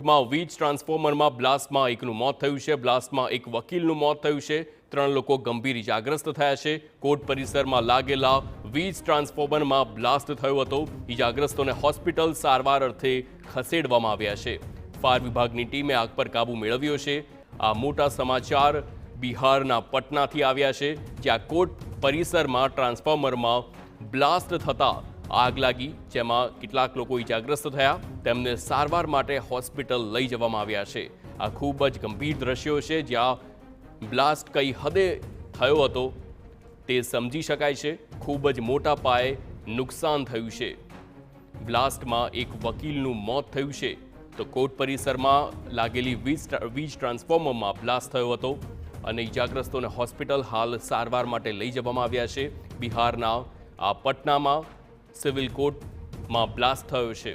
કોર્ટમાં વીજ ટ્રાન્સફોર્મરમાં બ્લાસ્ટમાં એકનું મોત થયું છે. બ્લાસ્ટમાં એક વકીલનું મોત થયું છે. 3 લોકો ગંભીર ઇજાગ્રસ્ત થયા છે. કોર્ટ પરિસરમાં લાગેલા વીજ ટ્રાન્સફોર્મરમાં બ્લાસ્ટ થયો હતો. ઇજાગ્રસ્તોને હોસ્પિટલ સારવાર અર્થે ખસેડવામાં આવ્યા છે. ફાયર વિભાગની ટીમે આગ પર કાબુ મેળવ્યો છે. આ મોટા સમાચાર બિહારના પટનાથી આવ્યા છે, જ્યાં કોર્ટ પરિસરમાં ટ્રાન્સફોર્મરમાં બ્લાસ્ટ થતા આગ લાગી, જેમાં કેટલાક લોકો ઇજાગ્રસ્ત થયા. તેમને સારવાર માટે હોસ્પિટલ લઈ જવામાં આવ્યા છે. આ ખૂબ જ ગંભીર દ્રશ્યો છે, જ્યાં બ્લાસ્ટ કઈ હદે થયો હતો તે સમજી શકાય છે. ખૂબ જ મોટા પાયે નુકસાન થયું છે. બ્લાસ્ટમાં એક વકીલનું મોત થયું છે, તો કોર્ટ પરિસરમાં લાગેલી વીજ ટ્રાન્સફોર્મરમાં બ્લાસ્ટ થયો હતો અને ઇજાગ્રસ્તોને હોસ્પિટલ હાલ સારવાર માટે લઈ જવામાં આવ્યા છે. બિહારના આ પટનામાં સિવિલ કોર્ટમાં બ્લાસ્ટ થયો છે.